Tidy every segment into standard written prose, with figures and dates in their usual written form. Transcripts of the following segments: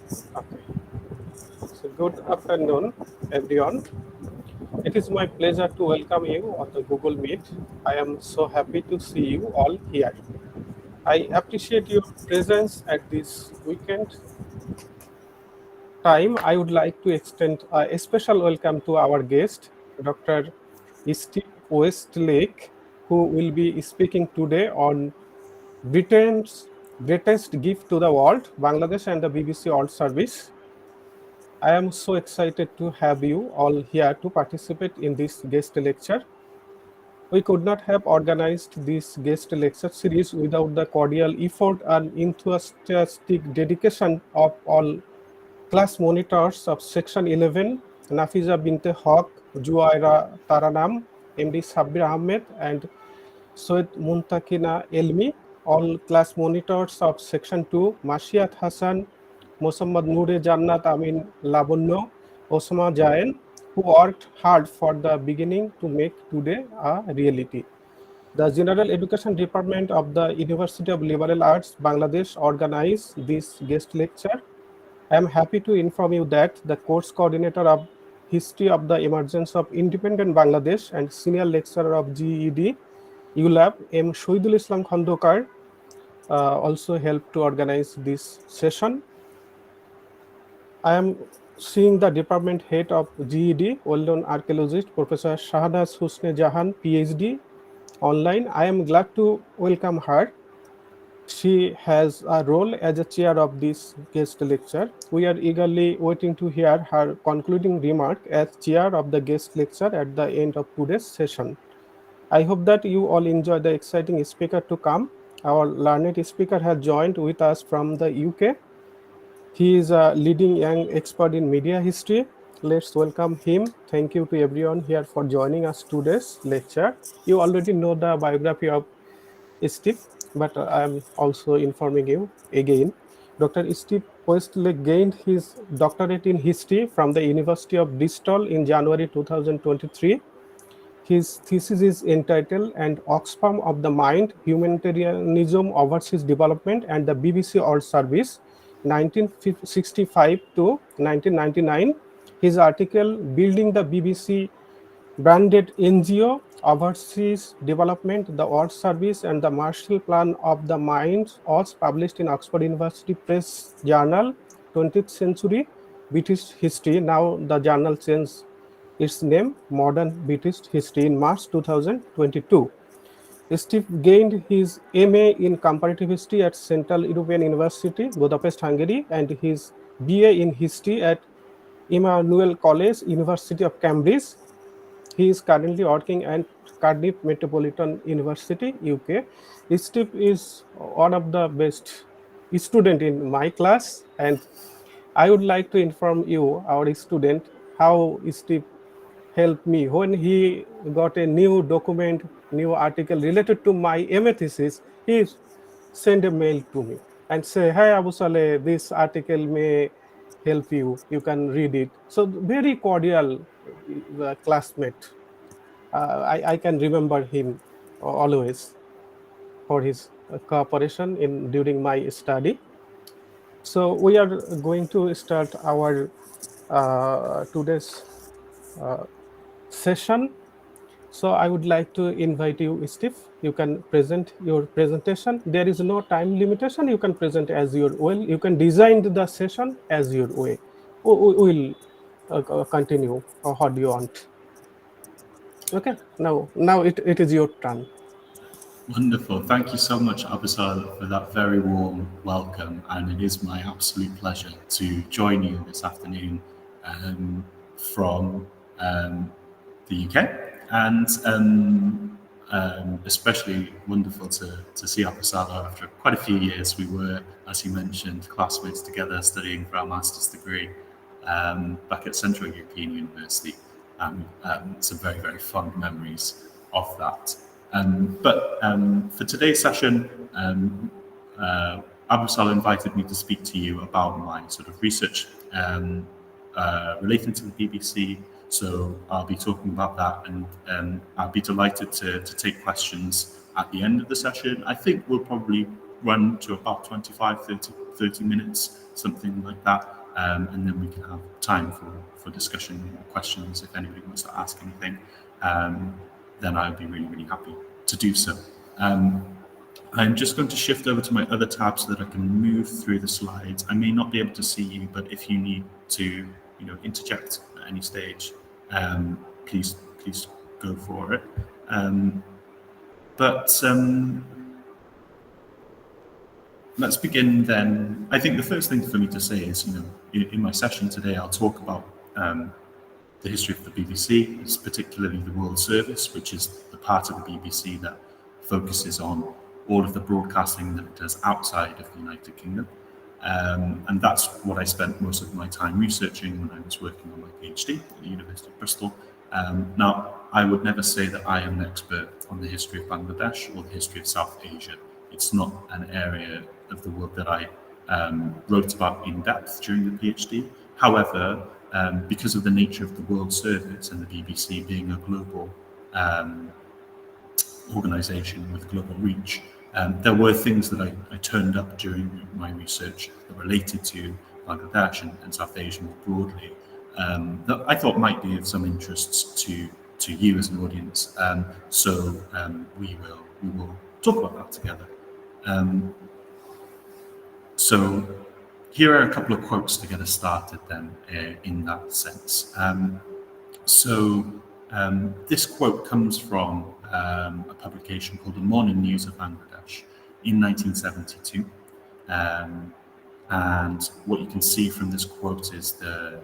Okay. So good afternoon, everyone. It is my pleasure to welcome you on the Google Meet. I am so happy to see you all here. I appreciate your presence at this weekend time. I would like to extend a special welcome to our guest, Dr. Steve Westlake, who will be speaking today on Britain's greatest gift to the world, Bangladesh and the BBC World Service. I am so excited to have you all here to participate in this guest lecture. We could not have organized this guest lecture series without the cordial effort and enthusiastic dedication of all class monitors of Section 11, Nafiza Binte Haq, Juaira Taranam, MD Sabir Ahmed, and Soed Muntakina Elmi, all class monitors of Section 2, Mashiat Hassan, Mohammad Noore Jannat Amin Labunno, Osama Jain, who worked hard for the beginning to make today a reality. The General Education Department of the University of Liberal Arts, Bangladesh organized this guest lecture. I am happy to inform you that the course coordinator of History of the Emergence of Independent Bangladesh and senior lecturer of GED ULAB, M. Shahidul Islam Khandokar, also helped to organize this session. I am seeing the department head of GED, well-known archaeologist, Professor Shahnaz Husne Jahan, PhD, online. I am glad to welcome her. She has a role as a chair of this guest lecture. We are eagerly waiting to hear her concluding remark as chair of the guest lecture at the end of today's session. I hope that you all enjoy the exciting speaker to come. Our learned speaker has joined with us from the UK. He is a leading young expert in media history. Let's welcome him. Thank you to everyone here for joining us today's lecture. You already know the biography of Steve, but I am also informing you again. Dr. Steve Westlake gained his doctorate in history from the University of Bristol in January 2023. His thesis is entitled "An Oxfam of the Mind, Humanitarianism Overseas Development and the BBC World Service, 1965 to 1999." His article, "Building the BBC Branded NGO, Overseas Development, the World Service, and the Marshall Plan of the Mind," was published in Oxford University Press Journal, 20th Century British History. Now the journal changed its name, Modern British History, in March 2022. Steve gained his MA in Comparative History at Central European University, Budapest, Hungary, and his BA in History at Emmanuel College, University of Cambridge. He is currently working at Cardiff Metropolitan University, UK. Steve is one of the best student in my class, and I would like to inform you, our student, how Steve helped me when he got a new document, new article related to my MA thesis. He sent a mail to me and say, "Hi Abu Saleh, this article may help you. You can read it." So very cordial classmate. I can remember him always for his cooperation in during my study. So we are going to start our today's uh, session. So I would like to invite you, Steve. You can present your presentation. There is no time limitation. You can present as your will. You can design the session as your way. We will continue. Or how do you want? Okay. Now it is your turn. Wonderful. Thank you so much, Abasal, for that very warm welcome. And it is my absolute pleasure to join you this afternoon from the UK. And especially wonderful to see Abasal after quite a few years. We were, as you mentioned, classmates together studying for our master's degree back at Central European University. Some very, very fond memories of that. But for today's session, Abu Salah invited me to speak to you about my sort of research relating to the BBC. So I'll be talking about that, and I'll be delighted to take questions at the end of the session. I think we'll probably run to about 25, 30 minutes, something like that. and then we can have time for discussion or questions. If anybody wants to ask anything, then I would be really, really happy to do so. I'm just going to shift over to my other tab so that I can move through the slides. I may not be able to see you, but if you need to, interject at any stage, please go for it. But let's begin then. I think the first thing for me to say is, in my session today, I'll talk about the history of the BBC, particularly the World Service, which is the part of the BBC that focuses on all of the broadcasting that it does outside of the United Kingdom. And that's what I spent most of my time researching when I was working on my PhD at the University of Bristol. Now, I would never say that I am an expert on the history of Bangladesh or the history of South Asia. It's not an area of the world that I wrote about in depth during the PhD. However, because of the nature of the World Service and the BBC being a global organisation with global reach, there were things that I turned up during my research that related to Bangladesh and South Asia more broadly, that I thought might be of some interest to you as an audience. So we will talk about that together. So here are a couple of quotes to get us started then in that sense. This quote comes from a publication called The Morning News of Bangladesh in 1972. And what you can see from this quote is the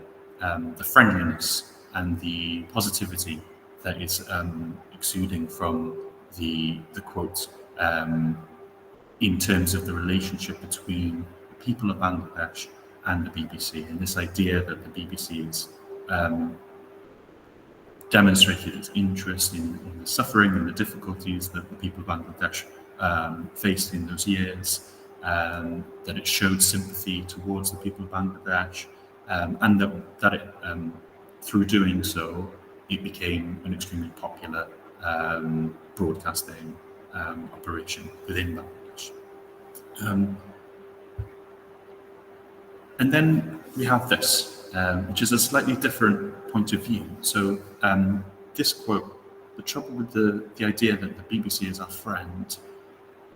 friendliness and the positivity that is exuding from the quote in terms of the relationship between the people of Bangladesh and the BBC, and this idea that the BBC is demonstrated its interest in the suffering and the difficulties that the people of Bangladesh faced in those years, that it showed sympathy towards the people of Bangladesh, and that it, through doing so, it became an extremely popular broadcasting operation within Bangladesh. And then we have this, which is a slightly different point of view. So this quote, the trouble with the idea that the BBC is our friend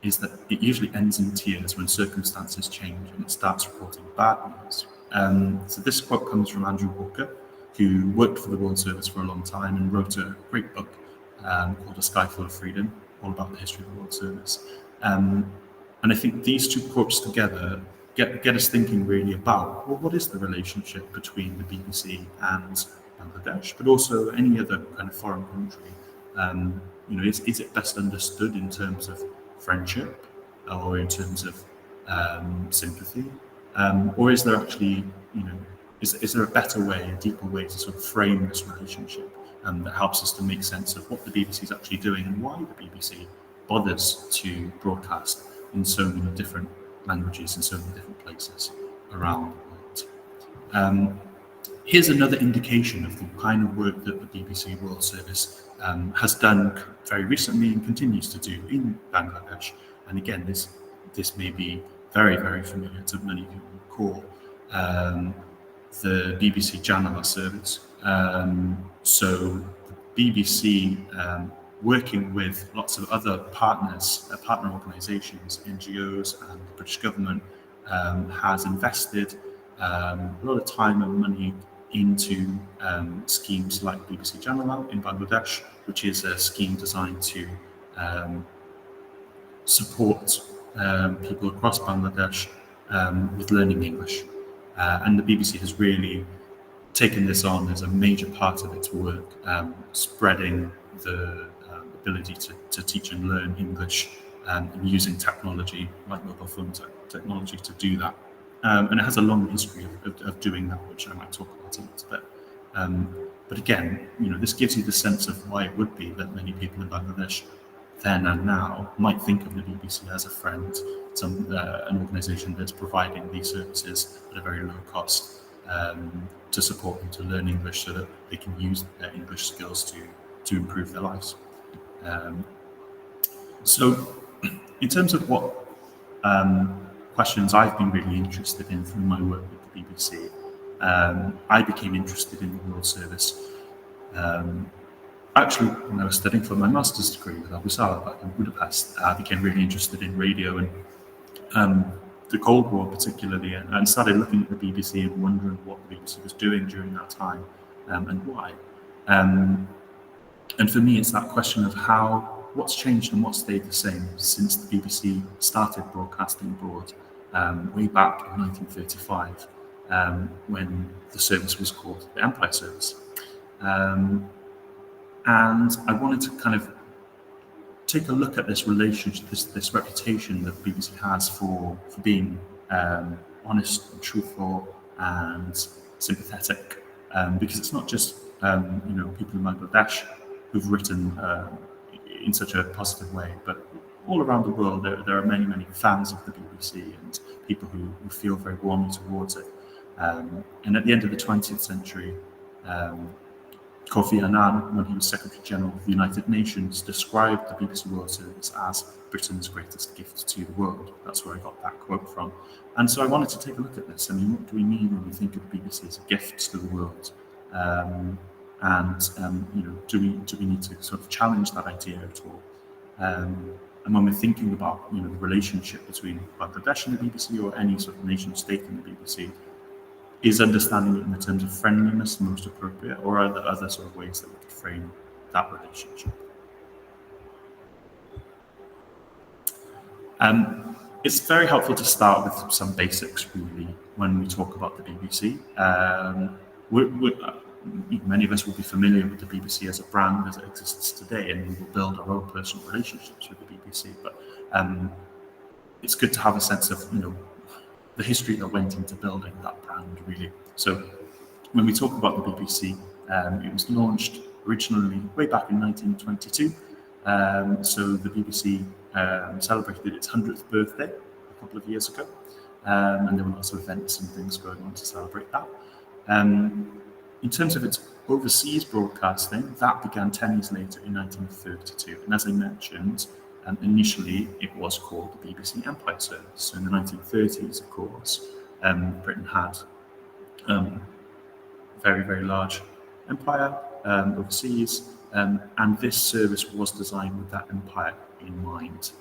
is that it usually ends in tears when circumstances change and it starts reporting bad news. So this quote comes from Andrew Walker, who worked for the World Service for a long time and wrote a great book called A Sky Full of Freedom, all about the history of the World Service. And I think these two quotes together get us thinking really about, well, what is the relationship between the BBC and Bangladesh, but also any other kind of foreign country? Is it best understood in terms of friendship or in terms of sympathy? Or is there actually, is there a better way, a deeper way to sort of frame this relationship that helps us to make sense of what the BBC is actually doing and why the BBC bothers to broadcast in so many different languages in so many different places around the world. Here's another indication of the kind of work that the BBC World Service has done very recently and continues to do in Bangladesh. And again, this may be very, very familiar to many of you on the call. The BBC Janala service. So the BBC, working with lots of other partners, partner organisations, NGOs, and the British government, has invested a lot of time and money into schemes like BBC Janala in Bangladesh, which is a scheme designed to support people across Bangladesh with learning English. And the BBC has really taken this on as a major part of its work, spreading the ability to teach and learn English and using technology like mobile phone technology to do that. And it has a long history of doing that, which I might talk about in a little bit. But again, this gives you the sense of why it would be that many people in Bangladesh then and now might think of the BBC as a friend, an organisation that's providing these services at a very low cost to support them to learn English so that they can use their English skills to improve their lives. So in terms of what questions I've been really interested in from my work with the BBC, I became interested in the World Service. Actually, when I was studying for my master's degree with Abu Salah back in Budapest, I became really interested in radio and the Cold War particularly, and started looking at the BBC and wondering what the BBC was doing during that time and why. And for me, it's that question of what's changed and what's stayed the same since the BBC started broadcasting abroad way back in 1935, when the service was called the Empire Service. And I wanted to kind of take a look at this relationship, this reputation that the BBC has for being honest and truthful and sympathetic, because it's not just people in Bangladesh who've written in such a positive way, but all around the world there are many fans of the BBC and people who feel very warmly towards it. And at the end of the 20th century, Kofi Annan, when he was Secretary General of the United Nations, described the BBC World Service as Britain's greatest gift to the world. That's where I got that quote from. And so I wanted to take a look at this. I mean, what do we mean when we think of the BBC as a gift to the world? Do we need to sort of challenge that idea at all? And when we're thinking about the relationship between Bangladesh and the BBC or any sort of nation state in the BBC, is understanding it in the terms of friendliness most appropriate, or are there other sort of ways that we could frame that relationship? It's very helpful to start with some basics, really, when we talk about the BBC. Many of us will be familiar with the BBC as a brand as it exists today, and we will build our own personal relationships with the BBC. But it's good to have a sense of the history that went into building that brand, really. So when we talk about the BBC, it was launched originally way back in 1922. So the BBC celebrated its 100th birthday a couple of years ago, and there were lots of events and things going on to celebrate that. In terms of its overseas broadcasting, that began 10 years later in 1932. And as I mentioned, initially, it was called the BBC Empire Service. So in the 1930s, of course, Britain had a very large empire overseas, and this service was designed with that empire in mind.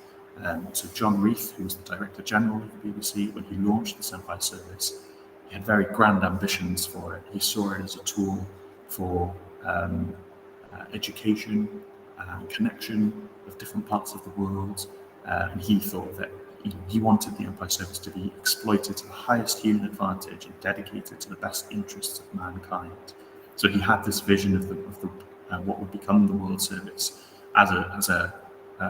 So John Reith, who was the Director General of the BBC, when he launched this Empire Service, he had very grand ambitions for it. He saw it as a tool for education and connection of different parts of the world, and he thought that he wanted the Empire Service to be exploited to the highest human advantage and dedicated to the best interests of mankind. So he had this vision of what would become the World Service as a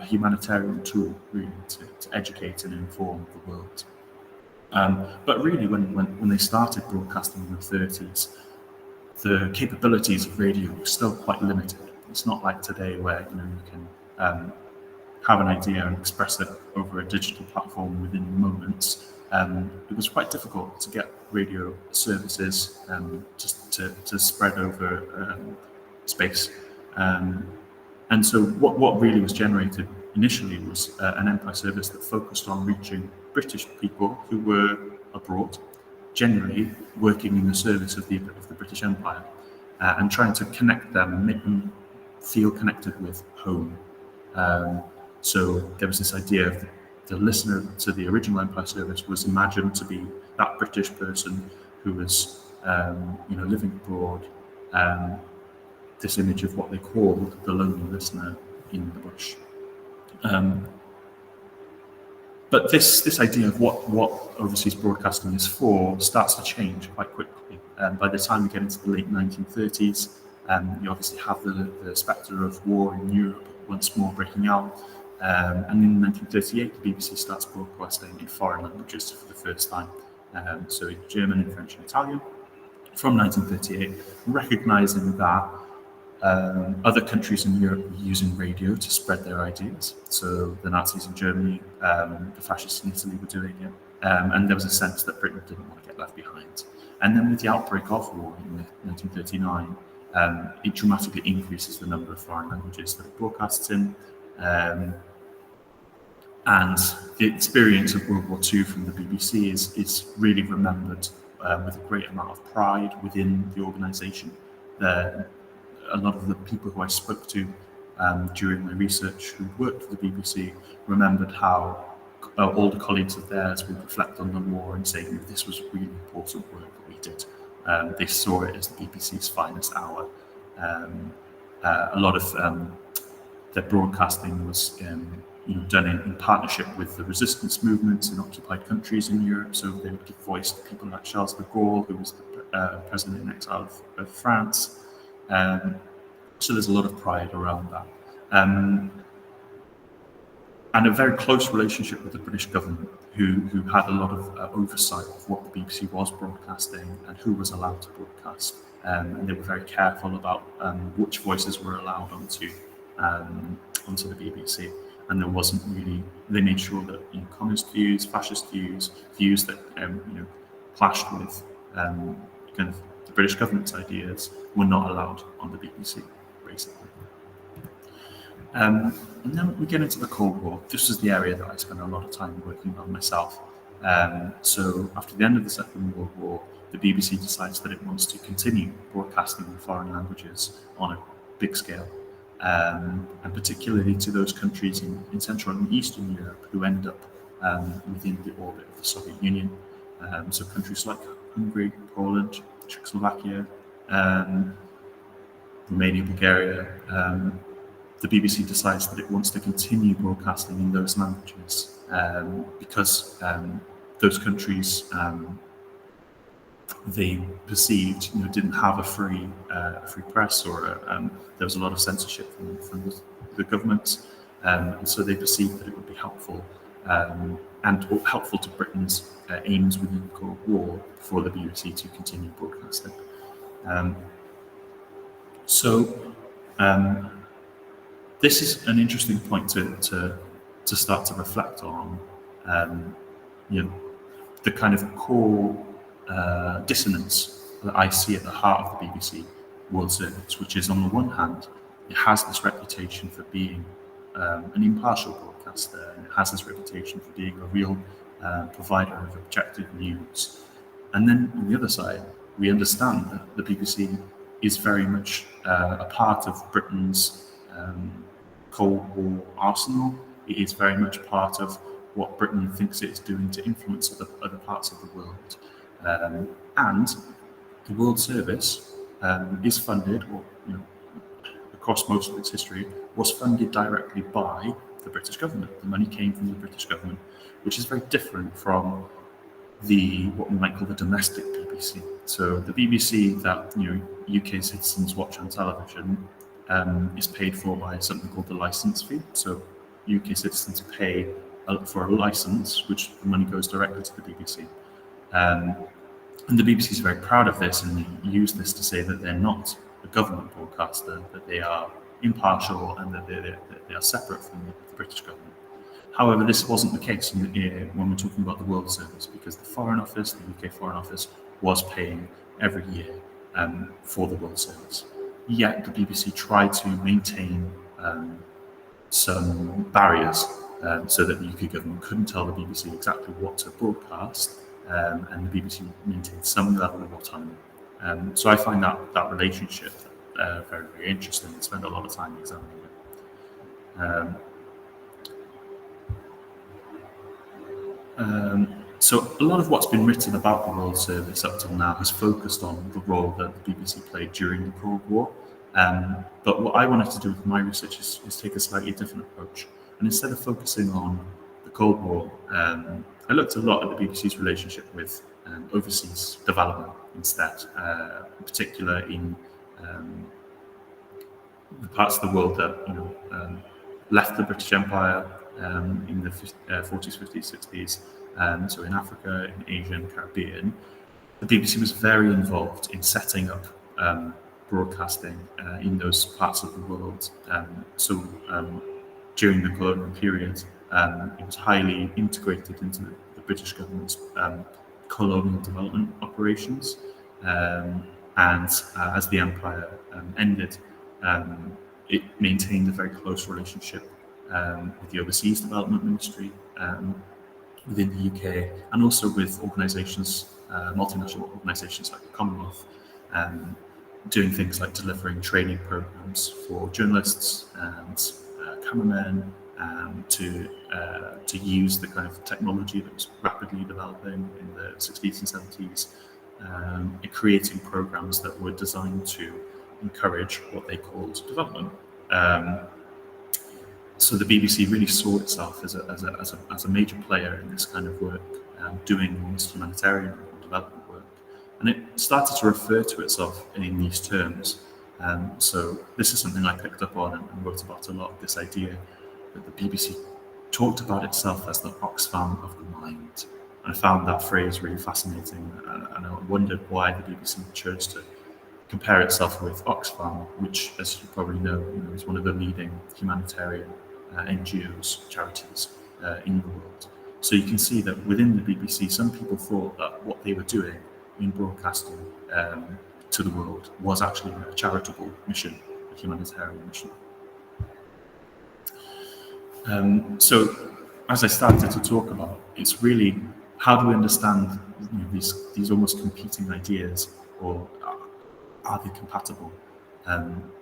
humanitarian tool, really, to educate and inform the world. But really, when they started broadcasting in the 30s, the capabilities of radio were still quite limited. It's not like today where you can have an idea and express it over a digital platform within moments. It was quite difficult to get radio services to spread over space. And so what really was generated initially was an Empire Service that focused on reaching British people who were abroad, generally working in the service of the British Empire, and trying to connect them and make them feel connected with home. So there was this idea of the listener to the original Empire Service was imagined to be that British person who was living abroad, this image of what they called the lonely listener in the bush. But this idea of what overseas broadcasting is for starts to change quite quickly. By the time we get into the late 1930s, you obviously have the spectre of war in Europe once more breaking out. And in 1938, the BBC starts broadcasting in foreign languages for the first time. So in German and French and Italian from 1938, recognizing that other countries in Europe were using radio to spread their ideas. So the Nazis in Germany, the fascists in Italy were doing it. And there was a sense that Britain didn't want to get left behind. And then with the outbreak of war in 1939, it dramatically increases the number of foreign languages that it broadcasts in. And the experience of World War II from the BBC is really remembered with a great amount of pride within the organisation. A lot of the people who I spoke to during my research who worked for the BBC remembered how older colleagues of theirs would reflect on the war and say, this was really important work that we did. They saw it as the BBC's finest hour. A lot of their broadcasting was done in partnership with the resistance movements in occupied countries in Europe. So they would give voice to people like Charles de Gaulle, who was the president in exile of France. So there's a lot of pride around that. And a very close relationship with the British government, who had a lot of oversight of what the BBC was broadcasting and who was allowed to broadcast. And they were very careful about which voices were allowed onto the BBC. And there wasn't really, they made sure that communist views, fascist views, views that clashed with kind of the British government's ideas were not allowed on the BBC, basically. And then we get into the Cold War. This was the area that I spent a lot of time working on myself. So after the end of the Second World War, the BBC decides that it wants to continue broadcasting in foreign languages on a big scale, and particularly to those countries in Central and Eastern Europe who end up within the orbit of the Soviet Union. So countries like Hungary, Poland, Czechoslovakia, Romania, Bulgaria. The BBC decides that it wants to continue broadcasting in those languages because those countries they perceived didn't have a free press, or there was a lot of censorship from the governments, and so they perceived that it would be helpful and helpful to Britain's aims within the Cold War for the BBC to continue broadcasting. This is an interesting point to start to reflect on. The kind of core dissonance that I see at the heart of the BBC World Service, which is, on the one hand, it has this reputation for being an impartial broadcaster, and it has this reputation for being a real provider of objective news. And then on the other side, we understand that the BBC is very much a part of Britain's Cold War arsenal. It is very much part of what Britain thinks it's doing to influence other parts of the world. And the World Service is funded, or across most of its history, was funded directly by the British government. The money came from the British government, which is very different from what we might call the domestic BBC. So the BBC that UK citizens watch on television is paid for by something called the licence fee. So UK citizens pay for a licence, which the money goes directly to the BBC. And the BBC is very proud of this, and they use this to say that they're not a government broadcaster, that they are impartial, and that they are separate from the British government. However, this wasn't the case when we're talking about the World Service, because the Foreign Office, the UK Foreign Office, was paying every year for the World Service. Yet the BBC tried to maintain some barriers so that the UK government couldn't tell the BBC exactly what to broadcast, and the BBC maintained some level of autonomy. So I find that relationship very, very interesting, and spend a lot of time examining it. So a lot of what's been written about the World Service up till now has focused on the role that the BBC played during the Cold War. But what I wanted to do with my research is take a slightly different approach. And instead of focusing on the Cold War, I looked a lot at the BBC's relationship with overseas development instead, in particular in the parts of the world that left the British Empire in the 40s, 50s, 60s. So in Africa, in Asia and Caribbean, the BBC was very involved in setting up broadcasting in those parts of the world. So during the colonial period, it was highly integrated into the British government's colonial development operations. And as the empire ended, it maintained a very close relationship with the Overseas Development Ministry within the UK, and also with organisations multinational organisations like the Commonwealth, doing things like delivering training programs for journalists and cameramen to use the kind of technology that was rapidly developing in the 60s and 70s, in creating programs that were designed to encourage what they called development. Um, so the BBC really saw itself as a major player in this kind of work, doing almost humanitarian or development work. And it started to refer to itself in these terms. So this is something I picked up on and wrote about a lot, this idea that the BBC talked about itself as the Oxfam of the mind. And I found that phrase really fascinating, and I wondered why the BBC chose to compare itself with Oxfam, which, as you probably know, is one of the leading humanitarian NGOs, charities in the world. So you can see that within the BBC, some people thought that what they were doing in broadcasting to the world was actually a charitable mission, a humanitarian mission. So, as I started to talk about, it's really how do we understand these almost competing ideas, or are they compatible?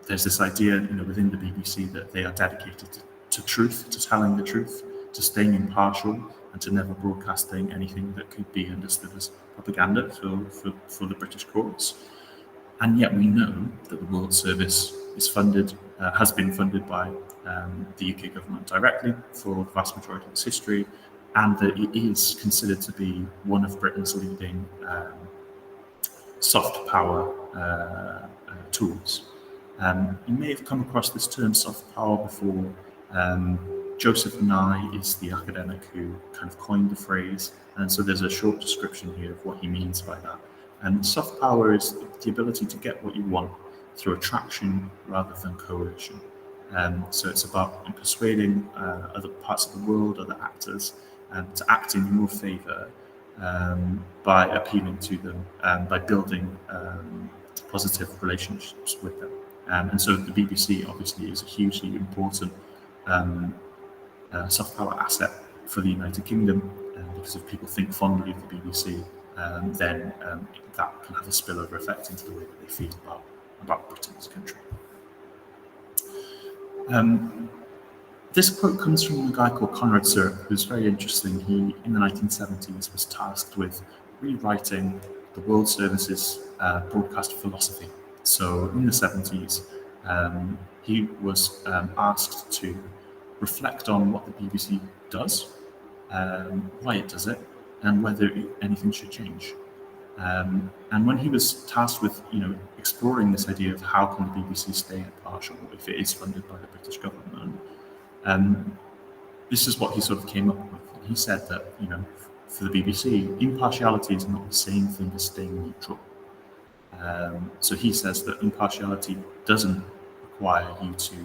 There's this idea, within the BBC that they are dedicated to truth, to telling the truth, to staying impartial, and to never broadcasting anything that could be understood as propaganda for the British cause. And yet we know that the World Service is funded, has been funded by the UK government directly for the vast majority of its history, and that it is considered to be one of Britain's leading soft power tools. You may have come across this term soft power before. Joseph Nye is the academic who kind of coined the phrase, and so there's a short description here of what he means by that. And soft power is the ability to get what you want through attraction rather than coercion. So it's about persuading other parts of the world, other actors, to act in your favour by appealing to them, by building positive relationships with them. And so the BBC obviously is a hugely important soft power asset for the United Kingdom, because if people think fondly of the BBC, then that can have a spillover effect into the way that they feel about Britain as a country. This quote comes from a guy called Conrad Sirk, who's very interesting. He, in the 1970s, was tasked with rewriting the World Service's broadcast philosophy. So in the 70s, he was asked to reflect on what the BBC does, why it does it, and whether anything should change. And when he was tasked with, exploring this idea of how can the BBC stay impartial if it is funded by the British government, this is what he sort of came up with. He said that, for the BBC, impartiality is not the same thing as staying neutral. So he says that impartiality doesn't require you to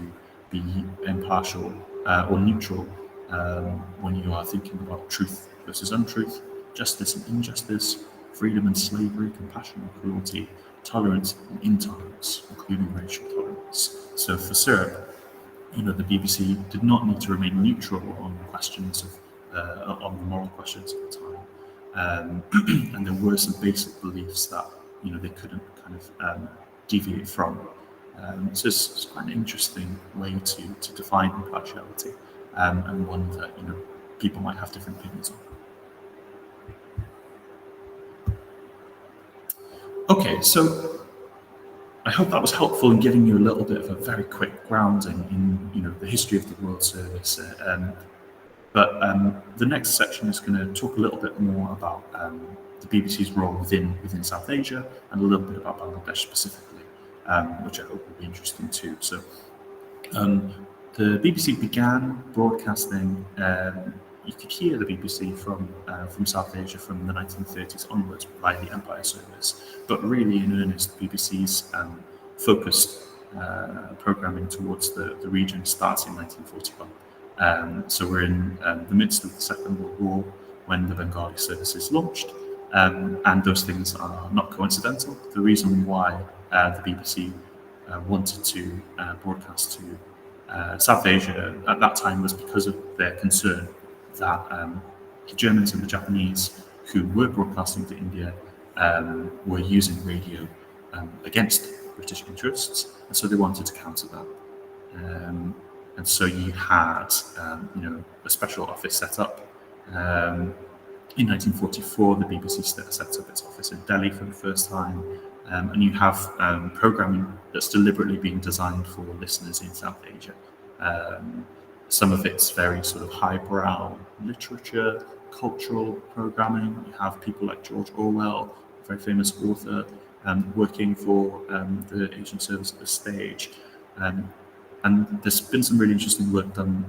be impartial or neutral when you are thinking about truth versus untruth, justice and injustice, freedom and slavery, compassion and cruelty, tolerance and intolerance, including racial tolerance. So for Sirk, the BBC did not need to remain neutral on questions on the moral questions at the time, and there were some basic beliefs that they couldn't kind of deviate from. So it's quite an interesting way to define impartiality, and one that people might have different opinions on. Okay, so I hope that was helpful in giving you a little bit of a very quick grounding in the history of the World Service. But the next section is going to talk a little bit more about the BBC's role within South Asia, and a little bit about Bangladesh specifically, which I hope will be interesting too. So the BBC began broadcasting. You could hear the BBC from South Asia from the 1930s onwards by the Empire Service, but really in earnest, BBC's focused programming towards the region starts in 1941. So we're in the midst of the Second World War when the Bengali services launched, and those things are not coincidental. The reason why the BBC wanted to broadcast to South Asia at that time was because of their concern that the Germans and the Japanese, who were broadcasting to India, were using radio against British interests, and so they wanted to counter that. And so you had, a special office set up. In 1944, the BBC set up its office in Delhi for the first time, and you have programming that's deliberately being designed for listeners in South Asia. Some of it's very sort of highbrow literature, cultural programming. You have people like George Orwell, a very famous author, working for the Asian service at the stage. And there's been some really interesting work done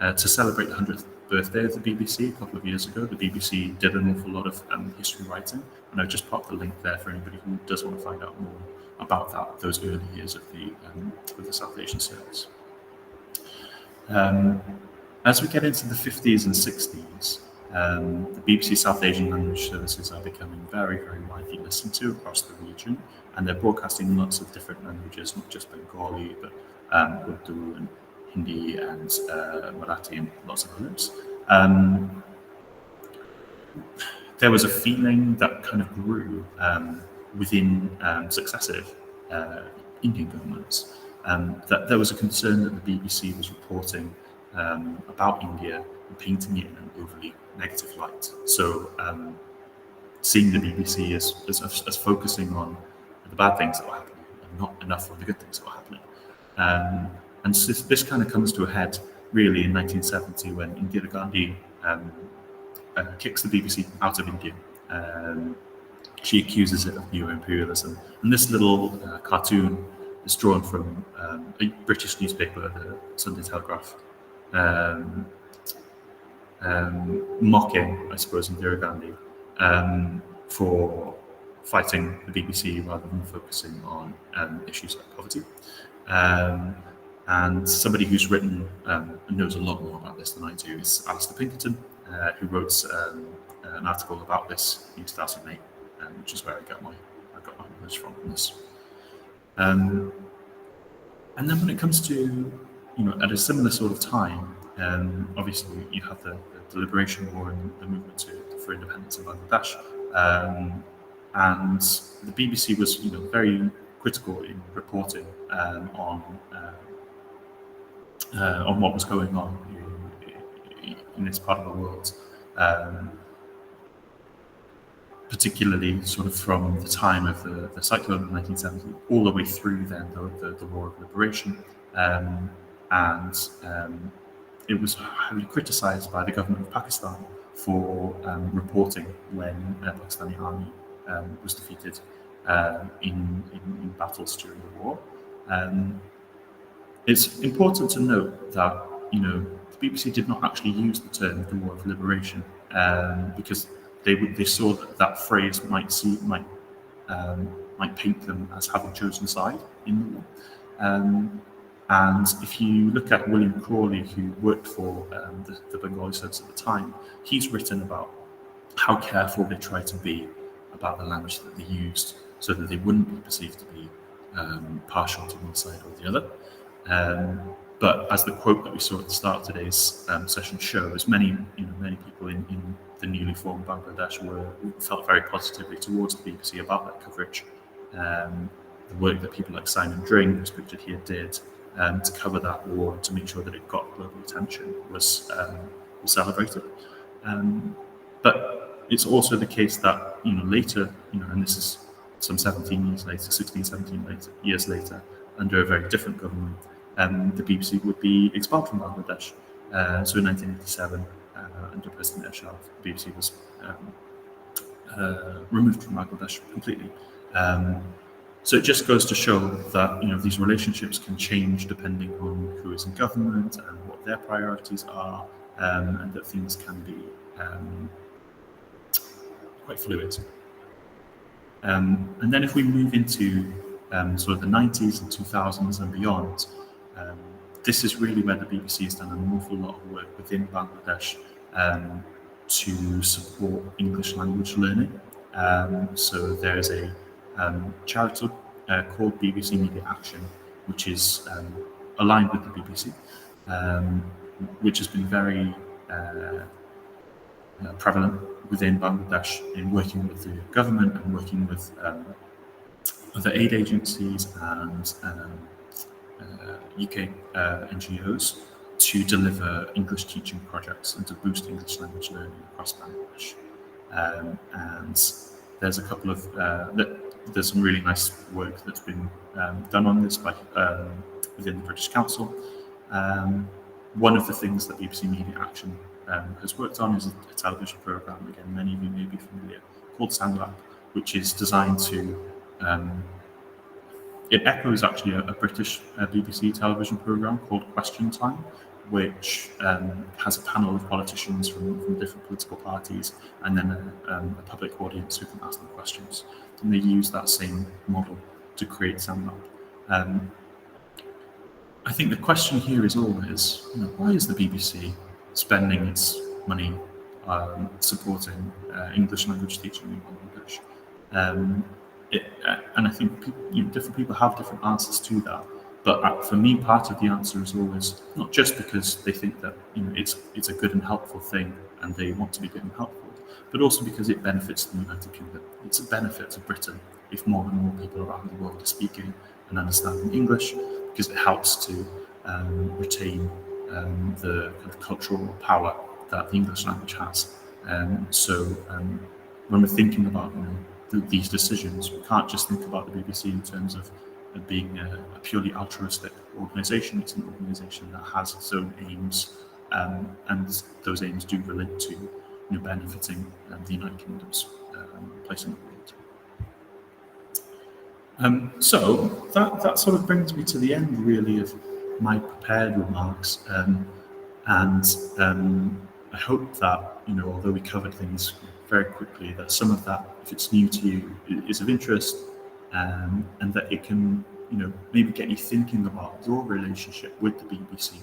to celebrate the 100th birthday of the BBC a couple of years ago. The BBC did an awful lot of history writing, and I've just popped the link there for anybody who does want to find out more about those early years of the South Asian service. As we get into the 50s and 60s, the BBC South Asian language services are becoming very, very widely listened to across the region, and they're broadcasting in lots of different languages, not just Bengali, but Urdu and Hindi and Marathi and lots of others. There was a feeling that kind of grew within successive Indian governments, that there was a concern that the BBC was reporting about India and painting it in an overly negative light. So seeing the BBC as focusing on the bad things that were happening and not enough on the good things that were happening. And so this kind of comes to a head really in 1970 when Indira Gandhi kicks the BBC out of India. She accuses it of neo-imperialism. And this little cartoon is drawn from a British newspaper, the Sunday Telegraph, mocking, I suppose, Indira Gandhi for fighting the BBC rather than focusing on issues like poverty. And somebody who's written and knows a lot more about this than I do is Alistair Pinkerton, who wrote an article about this in 2008, which is where I got my knowledge from this. And then when it comes to, at a similar sort of time, obviously you have the Liberation War and the movement for independence in Bangladesh, and the BBC was, very critical in reporting on what was going on in this part of the world, particularly sort of from the time of the cyclone in 1970 all the way through then the War of Liberation, and it was heavily criticised by the government of Pakistan for reporting when the Pakistani army was defeated in battles during the war. It's important to note that the BBC did not actually use the term "the War of Liberation" because they saw that phrase might paint them as having chosen side in the war. And if you look at William Crawley, who worked for the Bengali service at the time, he's written about how careful they tried to be about the language that they used so that they wouldn't be perceived to be partial to one side or the other. But as the quote that we saw at the start of today's session shows, many people in the newly formed Bangladesh felt very positively towards the BBC about that coverage. The work that people like Simon Dring, who's pictured here, did to cover that war, to make sure that it got global attention, was celebrated. But it's also the case that later, and this is some 17 years later, 16, 17 years later, under a very different government, the BBC would be expelled from Bangladesh. So in 1987, under President Ershad, the BBC was removed from Bangladesh completely. So it just goes to show that these relationships can change depending on who is in government and what their priorities are, and that things can be quite fluid. And then if we move into sort of the 90s and 2000s and beyond, this is really where the BBC has done an awful lot of work within Bangladesh to support English language learning. So there's a charity called BBC Media Action, which is aligned with the BBC, which has been very prevalent within Bangladesh in working with the government and working with other aid agencies and UK NGOs to deliver English teaching projects and to boost English language learning across Bangladesh. And there's a couple of there's some really nice work that's been done on this by within the British Council. Um, One of the things that BBC Media Action has worked on is a television program. Again, many of you may be familiar, called Sound which is designed to it echoes actually a British BBC television programme called Question Time, which has a panel of politicians from different political parties and then a public audience who can ask them questions. And they use that same model to create SoundLab. I think the question here is always, why is the BBC spending its money supporting English language teaching in Bangladesh? And I think different people have different answers to that. But for me, part of the answer is always not just because they think that it's a good and helpful thing and they want to be good and helpful, but also because it benefits the United Kingdom. It's a benefit to Britain if more and more people around the world are speaking and understanding English, because it helps to retain the kind of cultural power that the English language has. So when we're thinking about these decisions, we can't just think about the BBC in terms of being a purely altruistic organisation. It's an organisation that has its own aims, and those aims do relate to benefiting the United Kingdom's place in the world. So that sort of brings me to the end, really, of my prepared remarks, and I hope that although we covered things very quickly, that some of that, if it's new to you, is of interest, and that it can maybe get you thinking about your relationship with the BBC.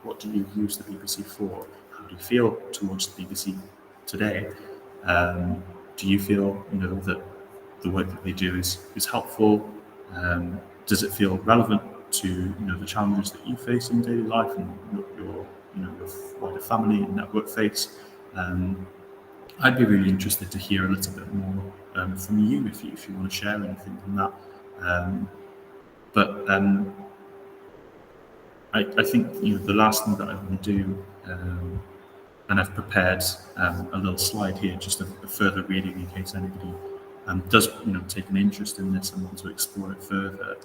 What do you use the BBC for? How do you feel towards the BBC today? Do you feel that the work that they do is helpful? Does it feel relevant to the challenges that you face in daily life and your wider family and network face? I'd be really interested to hear a little bit more from you if you want to share anything on that. But I think the last thing that I want to do, and I've prepared a little slide here, just a further reading in case anybody does take an interest in this and want to explore it further.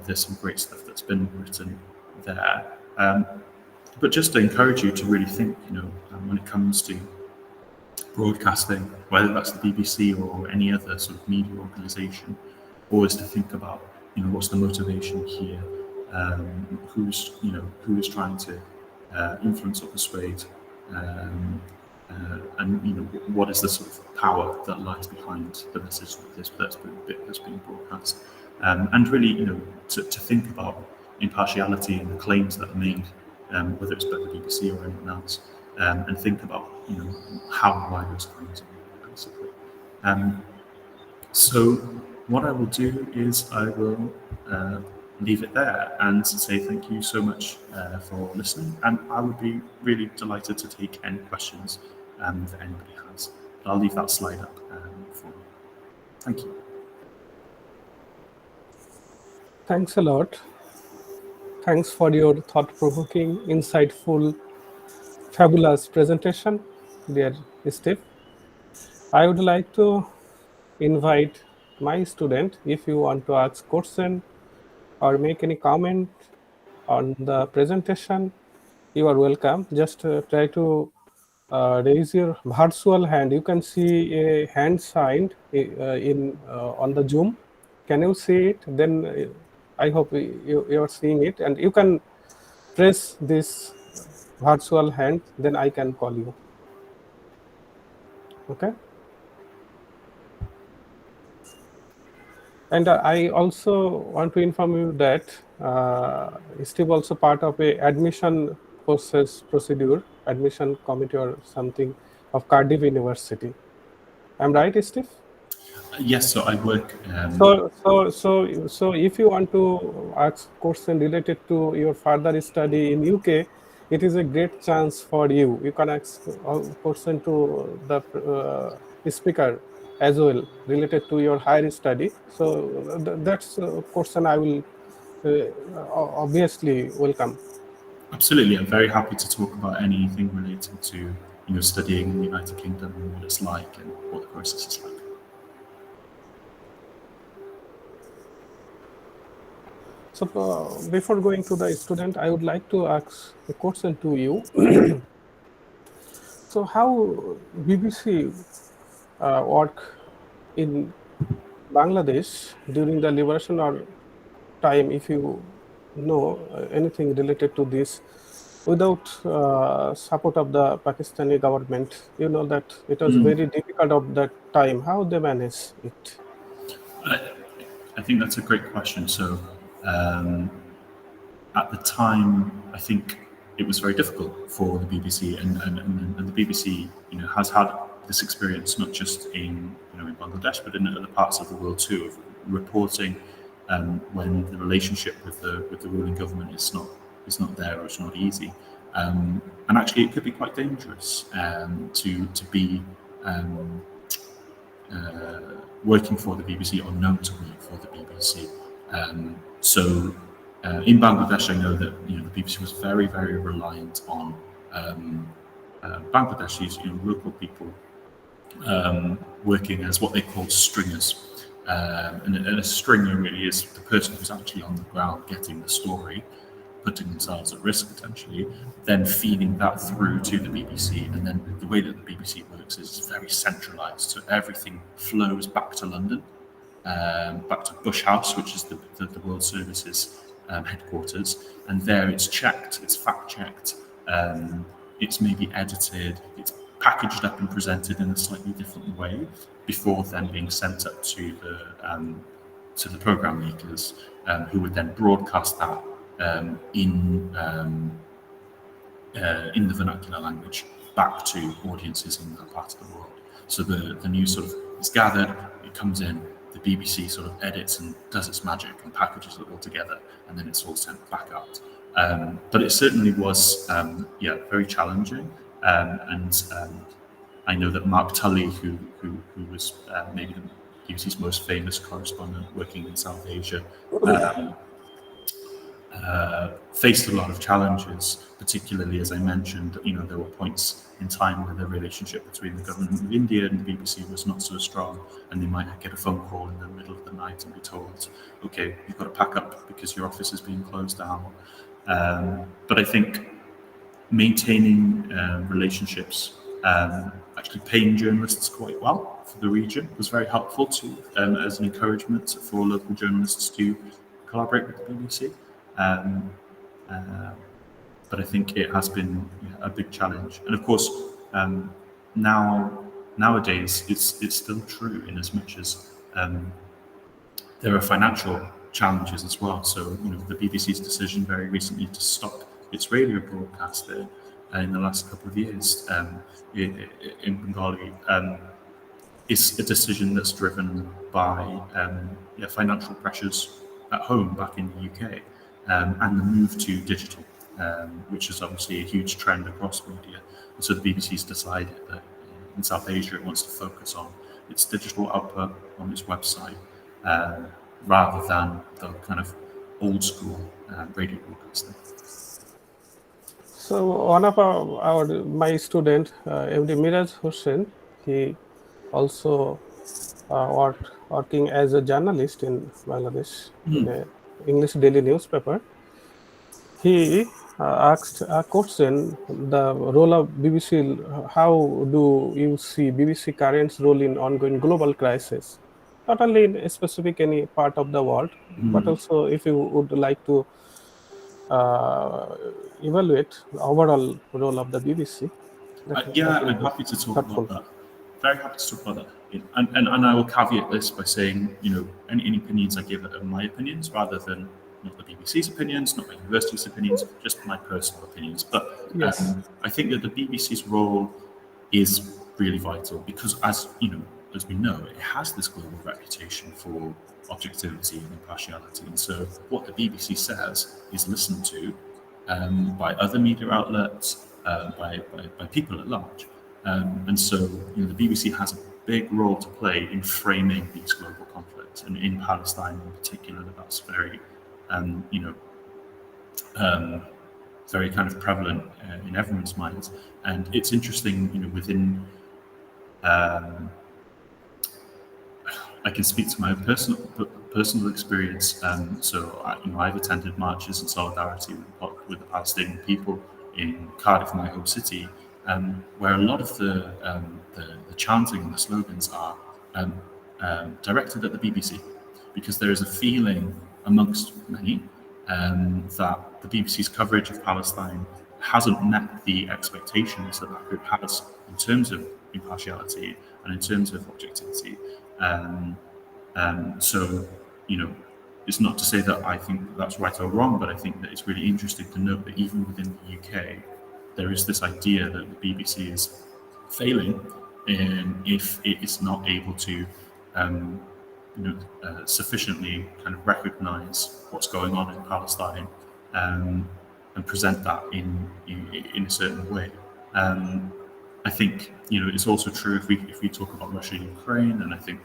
There's some great stuff that's been written there. But just to encourage you to really think, when it comes to broadcasting, whether that's the BBC or any other sort of media organisation, always to think about, what's the motivation here, who is trying to influence or persuade, and what is the sort of power that lies behind the message that's being broadcast, and really to think about impartiality and the claims that are made, whether it's by the BBC or anyone else, and think about how and why those claims are made, basically. So what I will do is I will leave it there and say thank you so much for listening, and I would be really delighted to take any questions that anybody has. But I'll leave that slide up for you. Thank you. Thanks a lot. Thanks for your thought-provoking, insightful, fabulous presentation, dear Steve. I would like to invite my student, if you want to ask question or make any comment on the presentation, you are welcome. Just try to raise your virtual hand. You can see a hand sign on the Zoom. Can you see it? Then I hope you are seeing it, and you can press this virtual hand. Then I can call you. Okay. And I also want to inform you that Steve also part of a admission procedure, admission committee or something of Cardiff University. I'm right, Steve? Yes, so I work. So if you want to ask question related to your further study in UK, it is a great chance for you. You can ask a question to the speaker as well related to your higher study. So that's a question I will obviously welcome. Absolutely, I'm very happy to talk about anything related to studying in the United Kingdom and what it's like and what the process is like. So before going to the student, I would like to ask a question to you. So how BBC work in Bangladesh during the liberation or time, if you know anything related to this, without support of the Pakistani government, you know that it was Mm. very difficult of that time. How they manage it? I think that's a great question. So, um, at the time, I think it was very difficult for the BBC, and the BBC, has had this experience not just in Bangladesh, but in other parts of the world too, of reporting when the relationship with the ruling government is not there or it's not easy, and actually it could be quite dangerous to be um, working for the BBC or known to work for the BBC. In Bangladesh, I know that the BBC was very, very reliant on Bangladeshis, local people working as what they called stringers. And a stringer really is the person who's actually on the ground getting the story, putting themselves at risk potentially, then feeding that through to the BBC. And then the way that the BBC works is very centralised, so everything flows back to London, back to Bush House, which is the World Services headquarters, and there it's checked, it's fact checked, it's maybe edited, it's packaged up and presented in a slightly different way before then being sent up to the program makers, who would then broadcast that in the vernacular language back to audiences in that part of the world. So the news sort of is gathered, it comes in, the BBC sort of edits and does its magic and packages it all together, and then it's all sent back out. But it certainly was, very challenging. And I know that Mark Tully, who was maybe the BBC's most famous correspondent working in South Asia, faced a lot of challenges, particularly as I mentioned, there were points in time where the relationship between the government of India and the BBC was not so strong, and they might get a phone call in the middle of the night and be told, okay, you've got to pack up because your office is being closed down. But I think maintaining relationships, actually paying journalists quite well for the region was very helpful too, as an encouragement for local journalists to collaborate with the BBC. Um, uh, but I think it has been a big challenge. And of course, um, nowadays it's still true in as much as there are financial challenges as well. So the BBC's decision very recently to stop its radio broadcast there in the last couple of years in Bengali is a decision that's driven by financial pressures at home back in the UK, and the move to digital, which is obviously a huge trend across media. And so the BBC's decided that in South Asia it wants to focus on its digital output on its website, rather than the kind of old school radio broadcasting. So one of my student, MD Miraj Hussain, he also working as a journalist in Bangladesh in a English daily newspaper. He asked a question: the role of BBC. How do you see BBC current role in ongoing global crisis? Not only in a specific any part of the world, but also if you would like to uh, evaluate the overall role of the BBC, that Yeah, will I'm be happy to talk about thoughtful. that. Very happy to talk about that. And I will caveat this by saying, any opinions I give are my opinions rather than not the BBC's opinions, not my university's opinions, just my personal opinions. But Yes. I think that the BBC's role is really vital because, as we know, it has this global reputation for objectivity and impartiality. And so, what the BBC says is listened to, by other media outlets, by people at large. And so, the BBC has a big role to play in framing these global conflicts, and in Palestine in particular, that's very, um, you know, um, very kind of prevalent in everyone's minds. And it's interesting, within I can speak to my personal experience. I've attended marches in solidarity with the Palestinian people in Cardiff, my home city, where a lot of the chanting and the slogans are um, directed at the BBC, because there is a feeling amongst many that the BBC's coverage of Palestine hasn't met the expectations that group has in terms of impartiality and in terms of objectivity. Um, so, you know, it's not to say that I think that's right or wrong, but I think that it's really interesting to note that even within the UK, there is this idea that the BBC is failing if it is not able to um, sufficiently kind of recognise what's going on in Palestine, and present that in a certain way. Um, I think it's also true if we talk about Russia and Ukraine, and I think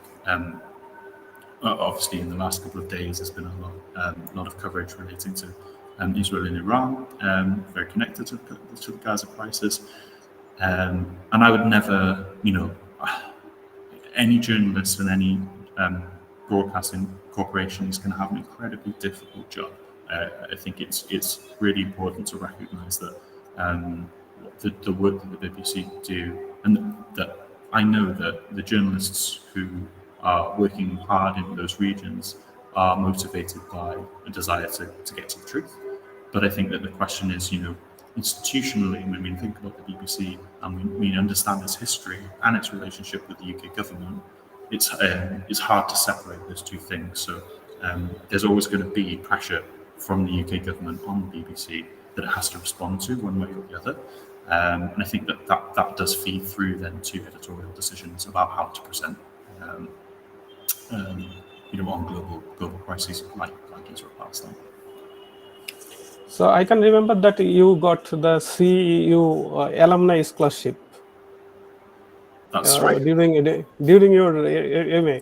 obviously in the last couple of days there's been a lot of coverage relating to Israel and Iran, very connected to the Gaza crisis, and I would never, any journalist and any broadcasting corporation is going to have an incredibly difficult job. I think it's really important to recognise that the work that the BBC do, and that I know that the journalists who are working hard in those regions are motivated by a desire to get to the truth. But I think that the question is, institutionally, when we think about the BBC and we understand its history and its relationship with the UK government, it's hard to separate those two things. So there's always going to be pressure from the UK government on the BBC that it has to respond to one way or the other. And I think that does feed through then to editorial decisions about how to present, on global crises like Israel Palestine. So I can remember that you got the CEU alumni scholarship That's right. during your MA.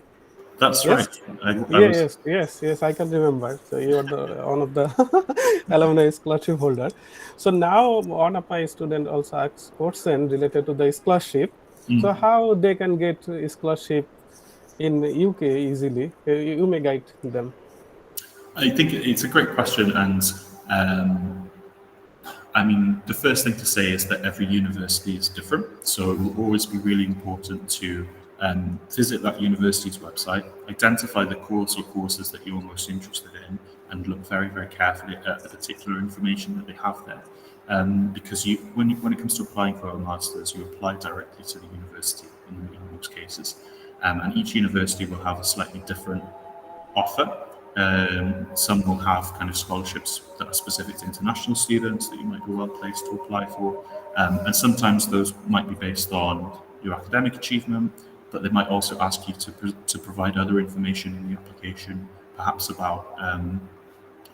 That's Yes. right. I was. Yes. I can remember. So you are the one of the alumni scholarship holder. So now one of my students also asked question related to the scholarship. So how they can get a scholarship in UK easily? You may guide them. I think it's a great question, and I mean, the first thing to say is that every university is different, so it will always be really important to visit that university's website, identify the course or courses that you're most interested in, and look very, very carefully at the particular information that they have there. Because when it comes to applying for a master's, you apply directly to the university in most cases, and each university will have a slightly different offer. Some will have kind of scholarships that are specific to international students that you might be well placed to apply for. And sometimes those might be based on your academic achievement, but they might also ask you to provide other information in the application, perhaps about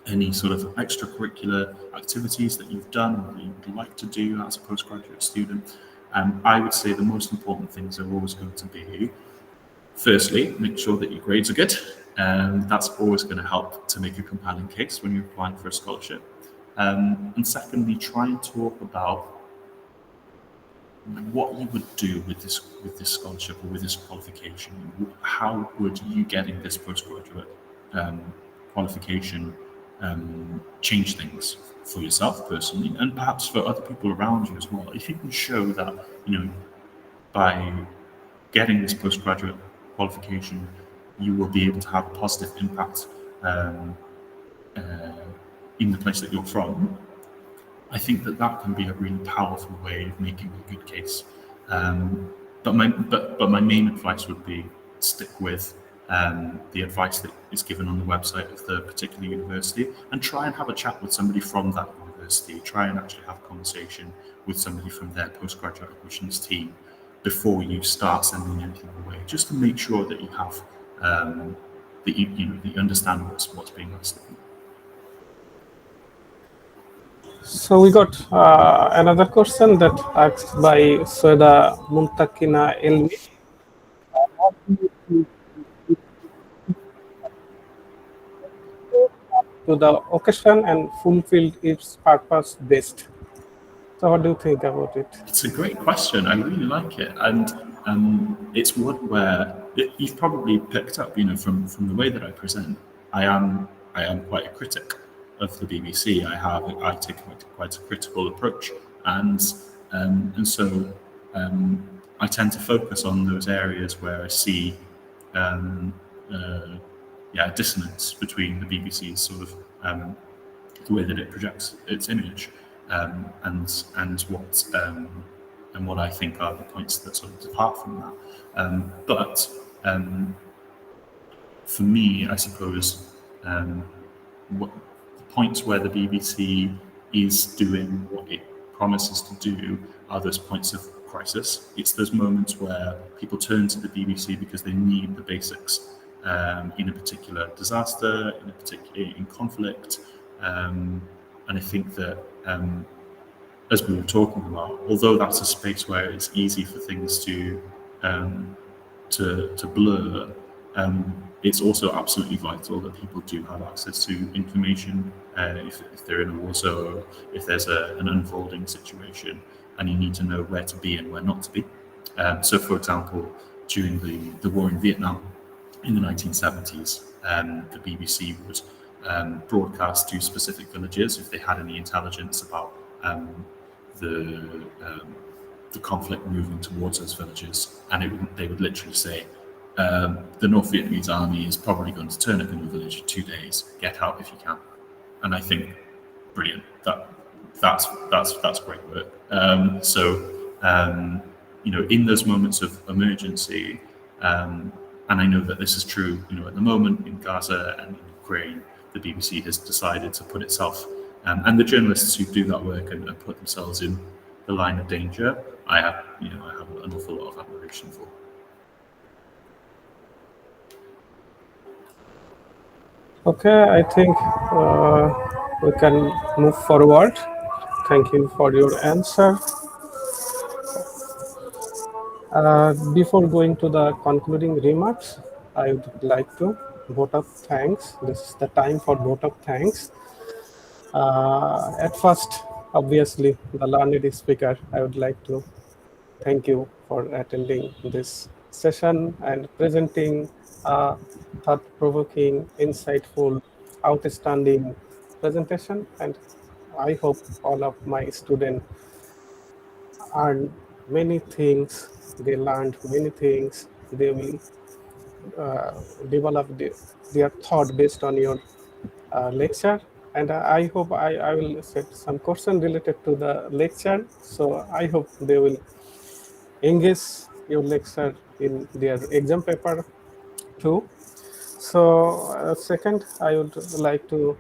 any sort of extracurricular activities that you've done or that you'd like to do as a postgraduate student. I would say the most important things are always going to be, firstly, make sure that your grades are good. That's always going to help to make a compelling case when you're applying for a scholarship. And secondly, try and talk about what you would do with this scholarship or with this qualification. How would you getting this postgraduate qualification change things for yourself personally, and perhaps for other people around you as well? If you can show that, by getting this postgraduate qualification, you will be able to have a positive impact in the place that you're from, I think that can be a really powerful way of making a good case. But my main advice would be stick with the advice that is given on the website of the particular university, and try and have a chat with somebody from that university. Try and actually have a conversation with somebody from their postgraduate admissions team before you start sending anything away, just to make sure that you have that you understand what's being asked of you. So we got another question that asked by Soeda Muntakina Elmi. What do you think to the occasion and fulfilled its purpose best? So what do you think about it? It's a great question. I really like it, and it's one where you've probably picked up, from the way that I present. I am quite a critic of the BBC. I take quite a critical approach, and so I tend to focus on those areas where I see um, uh, dissonance between the BBC's sort of the way that it projects its image, and what I think are the points that sort of depart from that. But for me, I suppose um, what the points where the BBC is doing what it promises to do are those points of crisis. It's those moments where people turn to the BBC because they need the basics in a particular disaster, in conflict, um, and I think that as we were talking about, although that's a space where it's easy for things um, to blur, it's also absolutely vital that people do have access to information if they're in a war zone, if there's an unfolding situation, and you need to know where to be and where not to be. So, for example, during the war in Vietnam in the 1970s, the BBC would broadcast to specific villages if they had any intelligence about um, the um, the conflict moving towards those villages, and they would literally say, "The North Vietnamese army is probably going to turn up in the village in 2 days. Get out if you can." And I think, brilliant. That's great work. In those moments of emergency, um, and I know that this is true, at the moment in Gaza and in Ukraine, the BBC has decided to put itself and the journalists who do that work and put themselves in the line of danger. I have an awful lot of admiration for. Okay, I think we can move forward. Thank you for your answer. Before going to the concluding remarks, I would like to vote of thanks. This is the time for vote of thanks. At first, obviously, the learned speaker, I would like to thank you for attending this session and presenting a thought-provoking, insightful, outstanding presentation. And I hope all of my students earned many things. They learned many things. They will develop their thought based on your lecture. And I hope I will set some question related to the lecture. So I hope they will engage your lecture in their exam paper too. So second, I would like to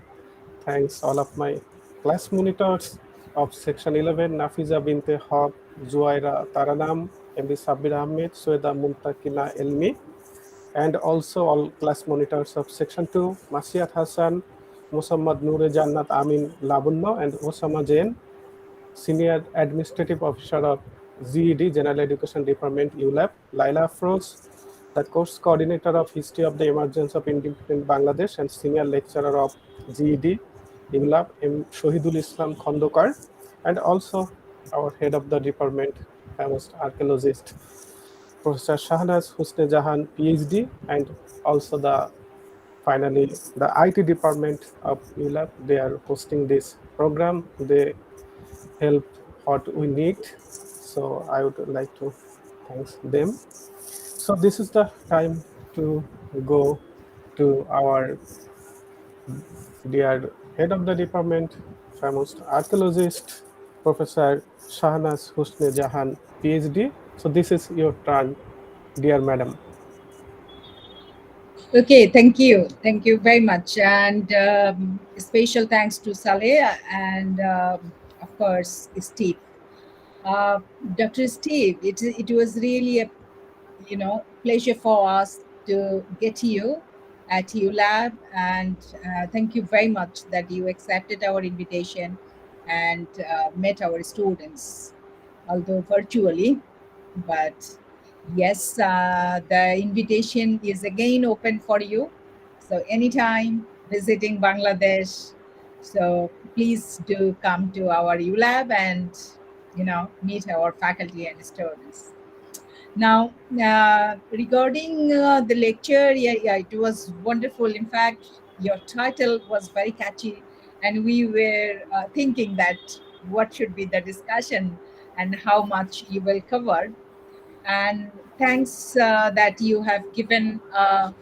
thanks all of my class monitors of section 11, Nafiza Binte Haq, Zuaira Taranam, MB Sabir Ahmed, Soeda Muntakina Elmi, and also all class monitors of section 2, Masiat Hassan, Musammad Noore Jannat Amin Labunya, and Osama Jain, Senior Administrative Officer of GED, General Education Department, ULAB, Laila Afroz, the Course Coordinator of History of the Emergence of Independent Bangladesh and Senior Lecturer of GED, ULAB, M. Shohidul Islam Khondokar, and also our Head of the Department, famous archaeologist, Professor Shahnaz Husne Jahan, PhD, and also finally the IT department of ULAB. They are hosting this program. They help what we need. So I would like to thank them. So this is the time to go to our dear head of the department, famous archaeologist, Professor Shahnaz Husne Jahan, PhD. So this is your turn, dear madam. Okay, thank you. Thank you very much. And special thanks to Saleh and, of course, Steve. Uh, Dr. Steve, it was really a pleasure for us to get you at ULab, and thank you very much that you accepted our invitation and met our students, although virtually. But yes, the invitation is again open for you. So anytime visiting Bangladesh, so please do come to our ULab and meet our faculty and students. Now, regarding the lecture, yeah, yeah, it was wonderful. In fact, your title was very catchy, and we were thinking that what should be the discussion and how much you will cover. And thanks that you have given a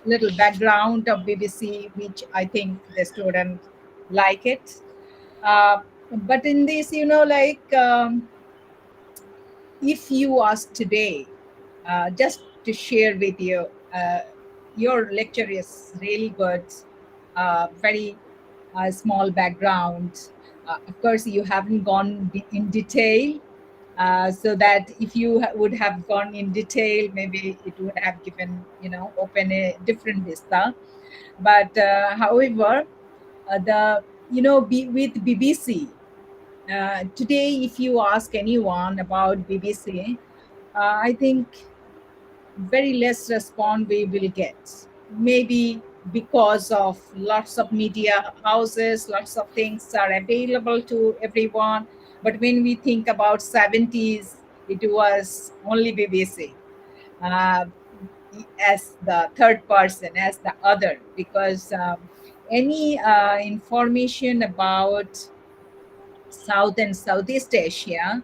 little background of BBC, which I think the student like it. But in this, if you ask today, just to share with you, your lecture is really good, very small background. Of course, you haven't gone in detail, so that if you would have gone in detail, maybe it would have given, open a different vista. But however, with BBC, today, if you ask anyone about BBC, I think very less response we will get. Maybe because of lots of media houses, lots of things are available to everyone. But when we think about 70s, it was only BBC, uh, as the third person, as the other, because any information about South and Southeast Asia,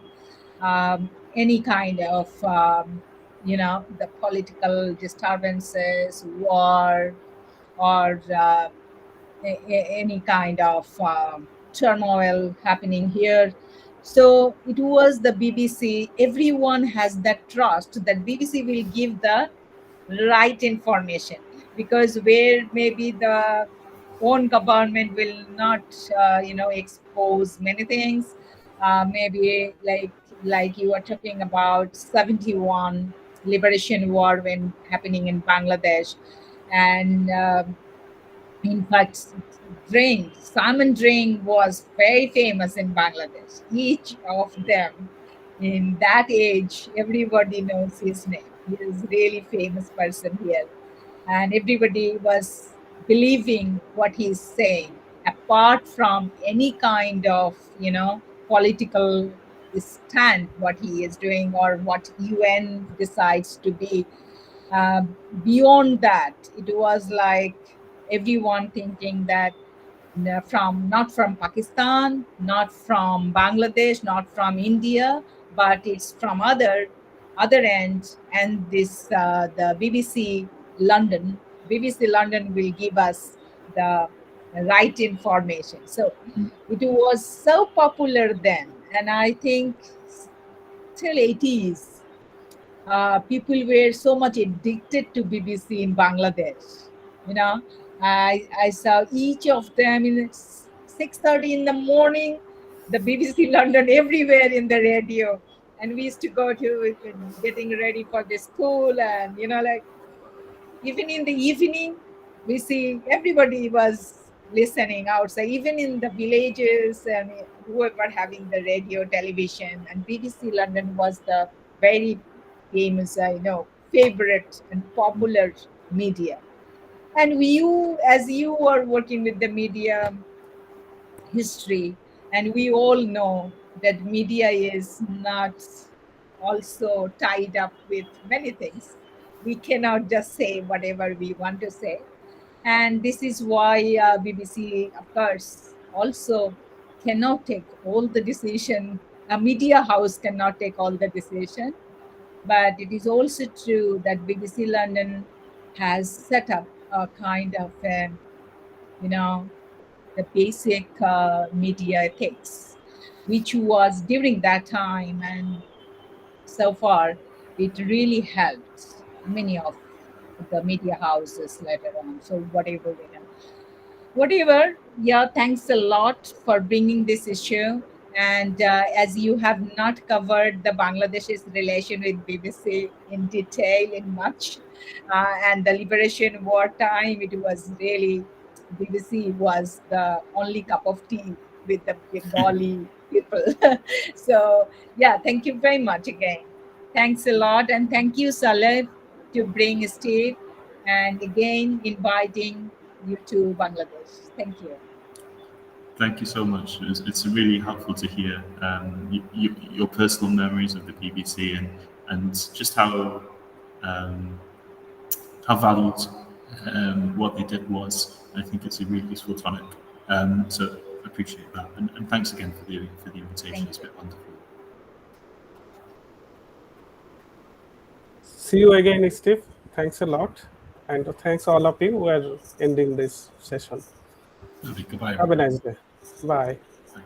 any kind of the political disturbances, war, or any kind of turmoil happening here. So it was the BBC. Everyone has that trust that BBC will give the right information, because where maybe the own government will not expose many things, maybe like you are talking about 71 liberation war when happening in Bangladesh. And in fact, drink, salmon drink was very famous in Bangladesh. Each of them, in that age, everybody knows his name. He is really famous person here, and everybody was believing what he's saying. Apart from any kind of political stand, what he is doing or what UN decides to be, uh, beyond that, it was like everyone thinking that from not from Pakistan, not from Bangladesh, not from India, but it's from other end. And this the BBC London will give us the right information. So it was so popular then, and I think till 80s, people were so much addicted to BBC in Bangladesh. You know, I saw each of them in 6:30 in the morning, the BBC London everywhere in the radio, and we used to go to getting ready for the school, and like even in the evening, we see everybody was listening outside, even in the villages, and whoever having the radio, television, and BBC London was the very famous, favorite and popular media. And you, as you are working with the media history, and we all know that media is not also tied up with many things. We cannot just say whatever we want to say, and this is why BBC, of course, also cannot take all the decision. A media house cannot take all the decision, but it is also true that BBC London has set up a kind of you know the basic media ethics, which was during that time, and so far it really helped many of the media houses later on. So whatever, yeah, thanks a lot for bringing this issue. And as you have not covered the Bangladesh's relation with BBC in detail in much, and the liberation war time, it was really, BBC was the only cup of tea with the Bengali people. So, yeah, thank you very much again. Thanks a lot. And thank you, Saleh, to bring Steve and again inviting you to Bangladesh. Thank you. Thank you so much. It's really helpful to hear your personal memories of the BBC and just um, how valued what they did was. I think it's a really useful tonic. So I appreciate that, and thanks again for the invitation. Thank It's you. been wonderful. See you again, Steve. Thanks a lot. And thanks all of you who are ending this session. Okay, goodbye, Have a everybody. nice day. Bye. Bye.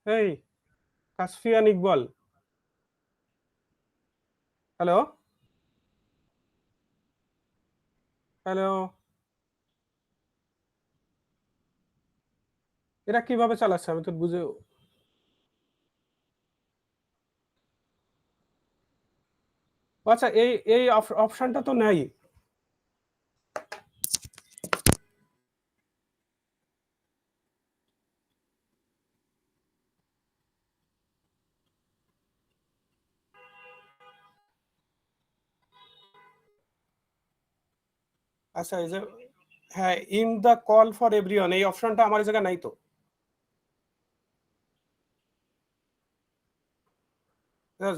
Hey, Kasfian Iqbal. Hello, hello. এরা কিভাবে চালাচ্ছে আমি তো বুঝে। আচ্ছা, এই এই অপশনটা তো নাই। আচ্ছা, এই যে হ্যাঁ, in the call for everyone এই অপশনটা আমার এই জায়গায় নাই তো।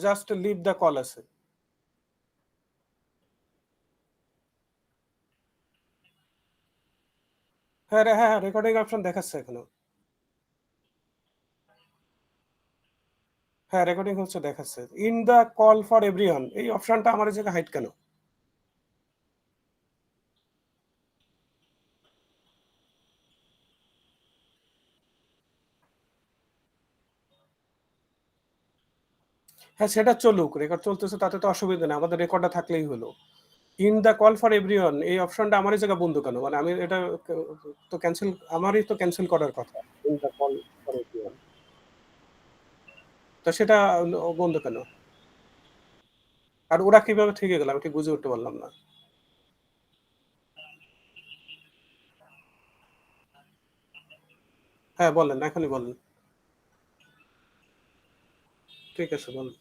জাস্ট লিভ দ্য কল আছে। হ্যাঁ হ্যাঁ, রেকর্ডিং অপশন দেখাচ্ছে এখনো। হ্যাঁ, রেকর্ডিং হচ্ছে দেখাচ্ছে। In the call for everyone এই অপশনটা আমার এই জায়গায় হাইড কেন? হ্যাঁ, সেটা চলুক, রেকর্ড চলতেছে তাতে তো অসুবিধা নেই, আমাদের রেকর্ডটা থাকলেই হলো। In the call for everyone এই অপশনটা আমার এই জায়গায় বন্ধ কেন? মানে আমি এটা তো ক্যান্সেল, আমারই তো ক্যান্সেল করার কথা। In the call for everyone, তো সেটা বন্ধ কেন? আর ওরা কিভাবে থেকে গেল আমি ঠিক বুঝে উঠতে পারলাম না। হ্যাঁ বলেন, এখনই বলেন। ঠিক আছে, বলেন।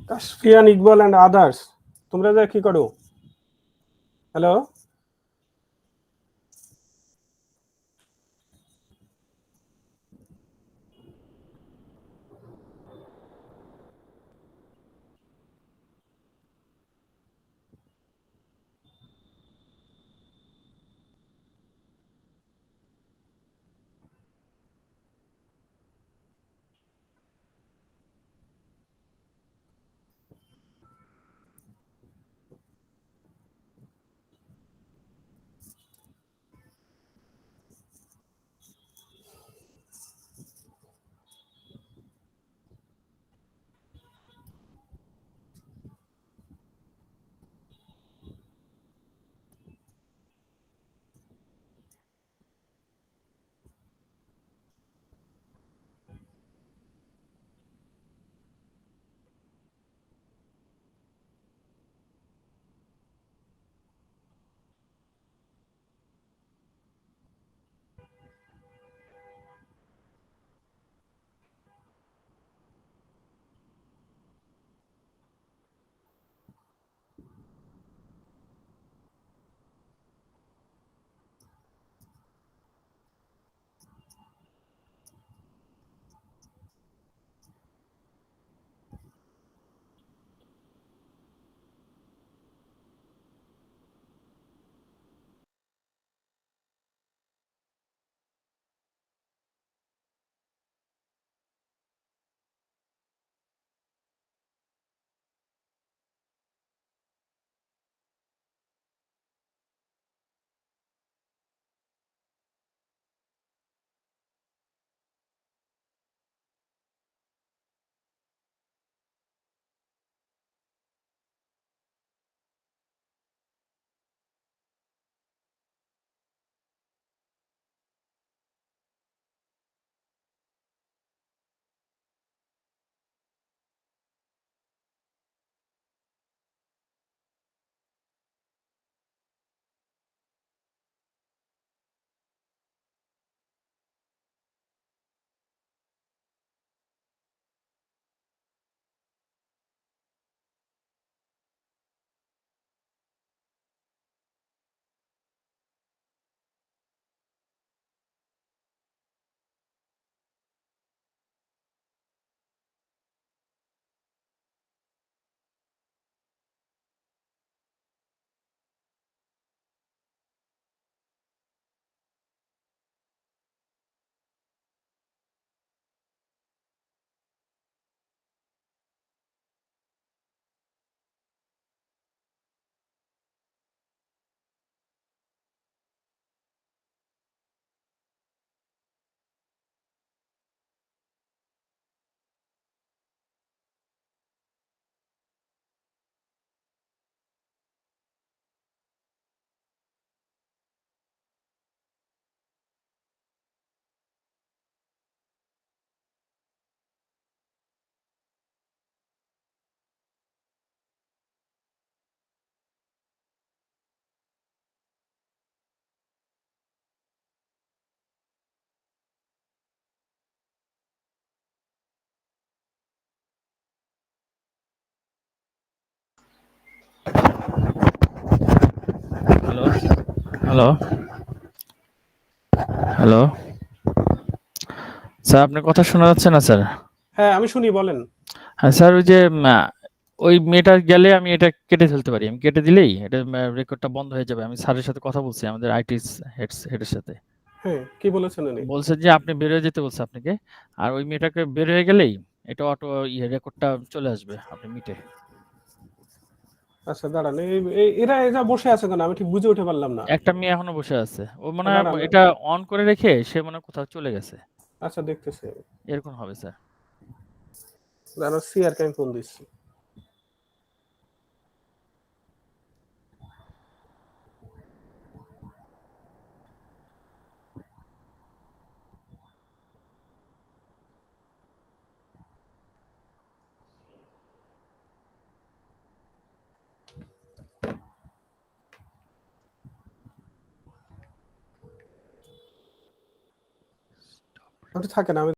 কাশফিয়ান ইকবাল অ্যান্ড আদার্স, তোমরা যা কি করো? হ্যালো। হ্যালো হ্যালো স্যার আপনার কথা শোনা যাচ্ছে না স্যার? হ্যাঁ, আমি শুনি, বলেন। হ্যাঁ স্যার, ওই যে ওই মেয়েটা গেলে আমি এটা কেটে ফেলতে পারি, আমি কেটে দিলেই এটা রেকর্ডটা বন্ধ হয়ে যাবে। আমি স্যারের সাথে কথা বলছি, আমাদের আইটি হেডের সাথে। হ্যাঁ, কি বলেছেন উনি? বলছে যে আপনি বের হয়ে যেতে বলছে আপনাকে, আর ওই মেয়েটাকে বের হয়ে গেলেই এটা অটো রেকর্ডটা চলে আসবে আপনি মিটে। আচ্ছা দাঁড়ান, এরা এরা বসে আছে কেন? আমি ঠিক বুঝে উঠে পারলাম না। একটা মেয়ে এখনো বসে আছে, ও মনে হয় দাঁড়ান, এটা অন করে রেখে সে মনে হয় কোথাও চলে গেছে, আচ্ছা দেখতেছি। এরকম হবে স্যার। দাঁড়ান, সিআরকে আমি ফোন দিচ্ছি। আপনি থাকেন, আমি